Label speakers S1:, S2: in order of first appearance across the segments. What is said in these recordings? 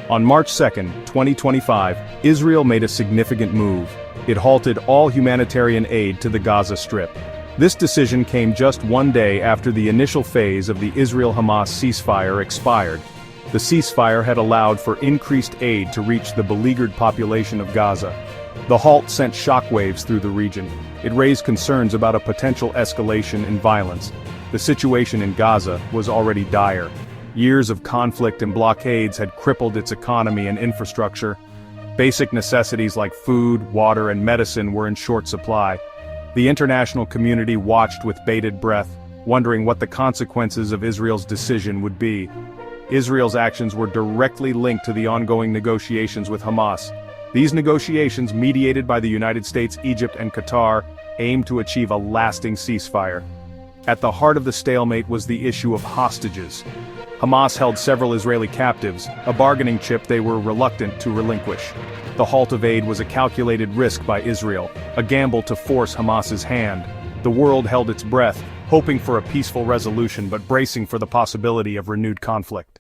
S1: On March 2, 2025, Israel made a significant move. It halted all humanitarian aid to the Gaza Strip. This decision came just one day after the initial phase of the Israel-Hamas ceasefire expired. The ceasefire had allowed for increased aid to reach the beleaguered population of Gaza. The halt sent shockwaves through the region. It raised concerns about a potential escalation in violence. The situation in Gaza was already dire. Years of conflict and blockades had crippled its economy and infrastructure. Basic necessities like food, water, and medicine were in short supply. The international community watched with bated breath, wondering what the consequences of Israel's decision would be. Israel's actions were directly linked to the ongoing negotiations with Hamas. These negotiations, mediated by the United States, Egypt, and Qatar, aimed to achieve a lasting ceasefire. At the heart of the stalemate was the issue of hostages. Hamas held several Israeli captives, a bargaining chip they were reluctant to relinquish. The halt of aid was a calculated risk by Israel, a gamble to force Hamas's hand. The world held its breath, hoping for a peaceful resolution but bracing for the possibility of renewed conflict.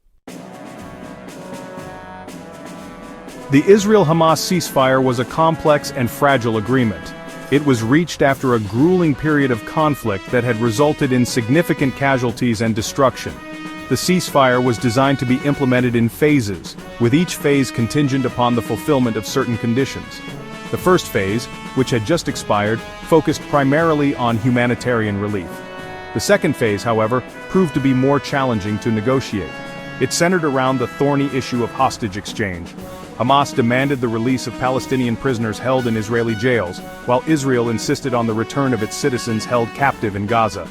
S1: The Israel-Hamas ceasefire was a complex and fragile agreement. It was reached after a grueling period of conflict that had resulted in significant casualties and destruction. The ceasefire was designed to be implemented in phases, with each phase contingent upon the fulfillment of certain conditions. The first phase, which had just expired, focused primarily on humanitarian relief. The second phase, however, proved to be more challenging to negotiate. It centered around the thorny issue of hostage exchange. Hamas demanded the release of Palestinian prisoners held in Israeli jails, while Israel insisted on the return of its citizens held captive in Gaza.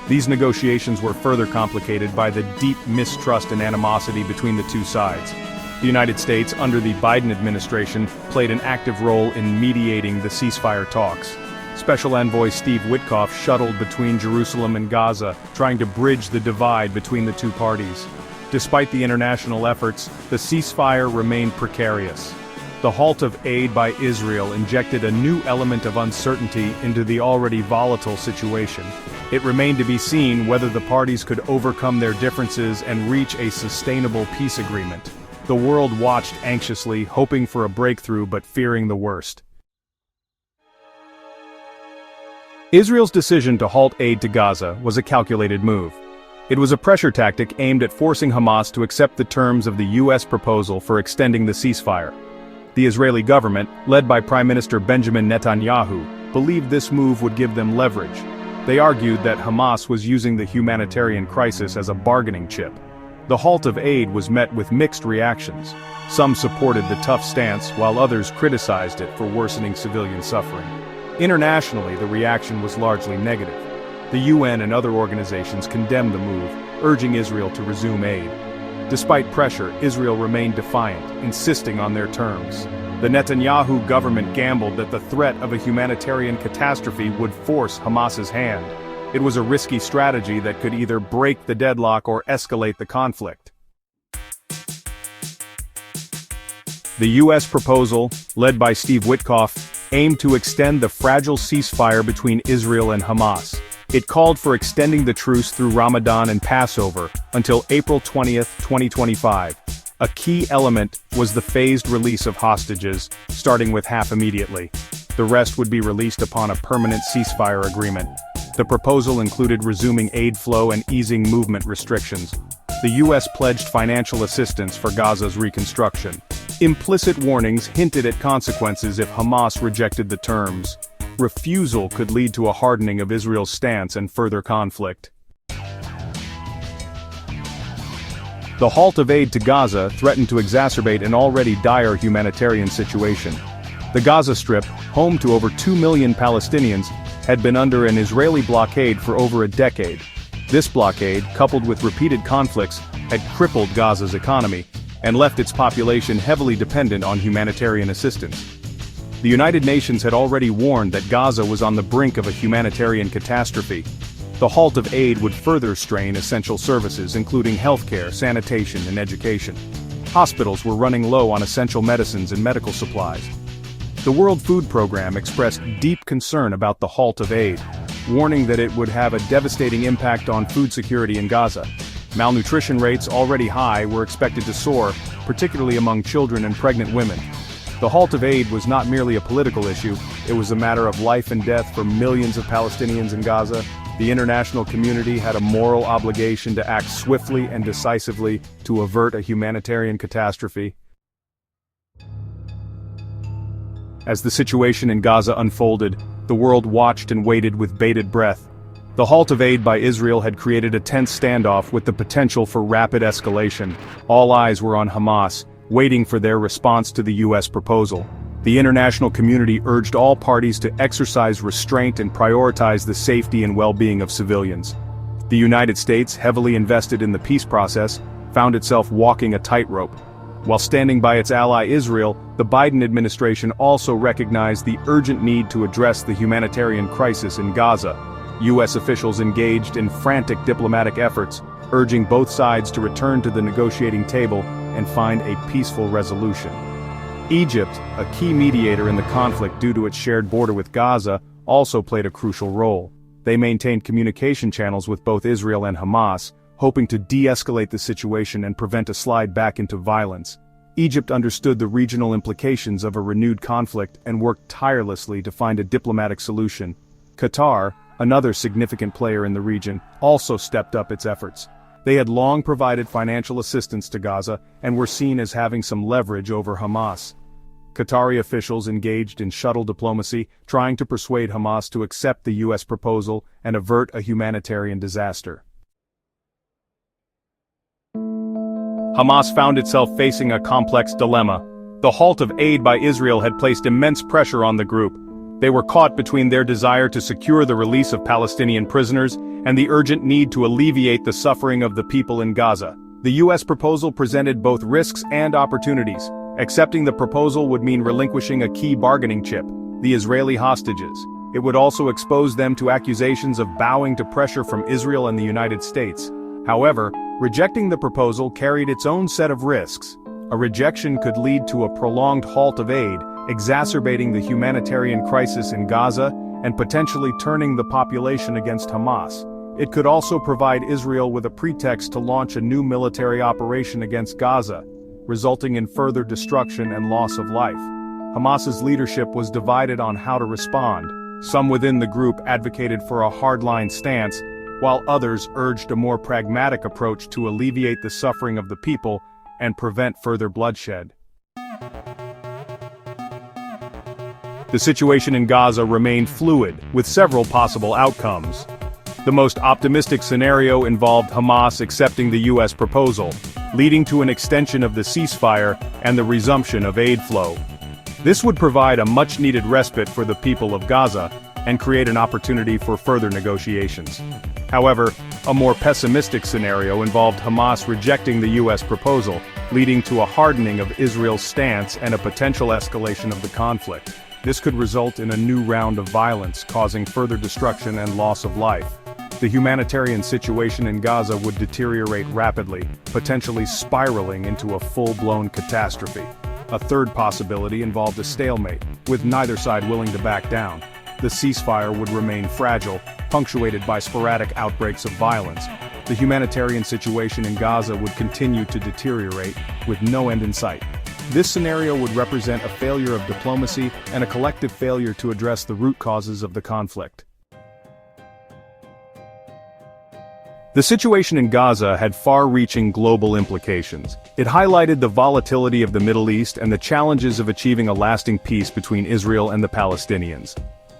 S1: These negotiations were further complicated by the deep mistrust and animosity between the two sides. The United States, under the Biden administration, played an active role in mediating the ceasefire talks. Special Envoy Steve Witkoff shuttled between Jerusalem and Gaza, trying to bridge the divide between the two parties. Despite the international efforts, the ceasefire remained precarious. The halt of aid by Israel injected a new element of uncertainty into the already volatile situation. It remained to be seen whether the parties could overcome their differences and reach a sustainable peace agreement. The world watched anxiously, hoping for a breakthrough but fearing the worst. Israel's decision to halt aid to Gaza was a calculated move. It was a pressure tactic aimed at forcing Hamas to accept the terms of the U.S. proposal for extending the ceasefire. The Israeli government, led by Prime Minister Benjamin Netanyahu, believed this move would give them leverage. They argued that Hamas was using the humanitarian crisis as a bargaining chip. The halt of aid was met with mixed reactions. Some supported the tough stance, while others criticized it for worsening civilian suffering. Internationally, the reaction was largely negative. The UN and other organizations condemned the move, urging Israel to resume aid. Despite pressure, Israel remained defiant, insisting on their terms. The Netanyahu government gambled that the threat of a humanitarian catastrophe would force Hamas's hand. It was a risky strategy that could either break the deadlock or escalate the conflict. The U.S. proposal, led by Steve Witkoff, aimed to extend the fragile ceasefire between Israel and Hamas. It called for extending the truce through Ramadan and Passover until April 20, 2025. A key element was the phased release of hostages, starting with half immediately. The rest would be released upon a permanent ceasefire agreement. The proposal included resuming aid flow and easing movement restrictions. The U.S. pledged financial assistance for Gaza's reconstruction. Implicit warnings hinted at consequences if Hamas rejected the terms. Refusal could lead to a hardening of Israel's stance and further conflict. The halt of aid to Gaza threatened to exacerbate an already dire humanitarian situation. The Gaza Strip, home to over 2 million Palestinians, had been under an Israeli blockade for over a decade. This blockade, coupled with repeated conflicts, had crippled Gaza's economy and left its population heavily dependent on humanitarian assistance. The United Nations had already warned that Gaza was on the brink of a humanitarian catastrophe. The halt of aid would further strain essential services including healthcare, sanitation, and education. Hospitals were running low on essential medicines and medical supplies. The World Food Programme expressed deep concern about the halt of aid, warning that it would have a devastating impact on food security in Gaza. Malnutrition rates, already high, were expected to soar, particularly among children and pregnant women. The halt of aid was not merely a political issue, it was a matter of life and death for millions of Palestinians in Gaza. The international community had a moral obligation to act swiftly and decisively to avert a humanitarian catastrophe. As the situation in Gaza unfolded, the world watched and waited with bated breath. The halt of aid by Israel had created a tense standoff with the potential for rapid escalation. All eyes were on Hamas, waiting for their response to the U.S. proposal. The international community urged all parties to exercise restraint and prioritize the safety and well-being of civilians. The United States, heavily invested in the peace process, found itself walking a tightrope. While standing by its ally Israel, the Biden administration also recognized the urgent need to address the humanitarian crisis in Gaza. U.S. officials engaged in frantic diplomatic efforts, urging both sides to return to the negotiating table and find a peaceful resolution. Egypt, a key mediator in the conflict due to its shared border with Gaza, also played a crucial role. They maintained communication channels with both Israel and Hamas, hoping to de-escalate the situation and prevent a slide back into violence. Egypt understood the regional implications of a renewed conflict and worked tirelessly to find a diplomatic solution. Qatar, another significant player in the region, also stepped up its efforts. They had long provided financial assistance to Gaza and were seen as having some leverage over Hamas. Qatari officials engaged in shuttle diplomacy, trying to persuade Hamas to accept the U.S. proposal and avert a humanitarian disaster. Hamas found itself facing a complex dilemma. The halt of aid by Israel had placed immense pressure on the group. They were caught between their desire to secure the release of Palestinian prisoners and the urgent need to alleviate the suffering of the people in Gaza. The U.S. proposal presented both risks and opportunities. Accepting the proposal would mean relinquishing a key bargaining chip, the Israeli hostages. It would also expose them to accusations of bowing to pressure from Israel and the United States. However, rejecting the proposal carried its own set of risks. A rejection could lead to a prolonged halt of aid, exacerbating the humanitarian crisis in Gaza and potentially turning the population against Hamas. It could also provide Israel with a pretext to launch a new military operation against Gaza, resulting in further destruction and loss of life. Hamas's leadership was divided on how to respond. Some within the group advocated for a hardline stance, while others urged a more pragmatic approach to alleviate the suffering of the people and prevent further bloodshed. The situation in Gaza remained fluid, with several possible outcomes. The most optimistic scenario involved Hamas accepting the U.S. proposal, leading to an extension of the ceasefire and the resumption of aid flow. This would provide a much-needed respite for the people of Gaza and create an opportunity for further negotiations. However, a more pessimistic scenario involved Hamas rejecting the U.S. proposal, leading to a hardening of Israel's stance and a potential escalation of the conflict. This could result in a new round of violence, causing further destruction and loss of life. The humanitarian situation in Gaza would deteriorate rapidly, potentially spiraling into a full-blown catastrophe. A third possibility involved a stalemate, with neither side willing to back down. The ceasefire would remain fragile, punctuated by sporadic outbreaks of violence. The humanitarian situation in Gaza would continue to deteriorate, with no end in sight. This scenario would represent a failure of diplomacy and a collective failure to address the root causes of the conflict. The situation in Gaza had far-reaching global implications. It highlighted the volatility of the Middle East and the challenges of achieving a lasting peace between Israel and the Palestinians.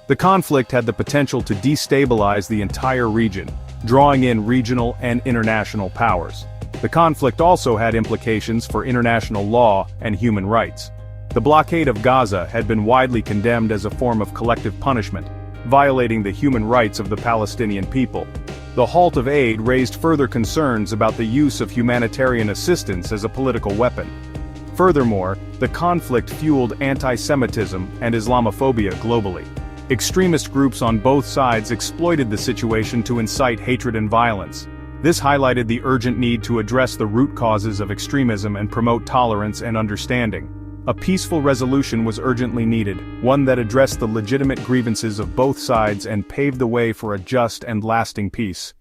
S1: The conflict had the potential to destabilize the entire region, drawing in regional and international powers. The conflict also had implications for international law and human rights. The blockade of Gaza had been widely condemned as a form of collective punishment, violating the human rights of the Palestinian people. The halt of aid raised further concerns about the use of humanitarian assistance as a political weapon. Furthermore, the conflict fueled anti-Semitism and Islamophobia globally. Extremist groups on both sides exploited the situation to incite hatred and violence. This highlighted the urgent need to address the root causes of extremism and promote tolerance and understanding. A peaceful resolution was urgently needed, one that addressed the legitimate grievances of both sides and paved the way for a just and lasting peace.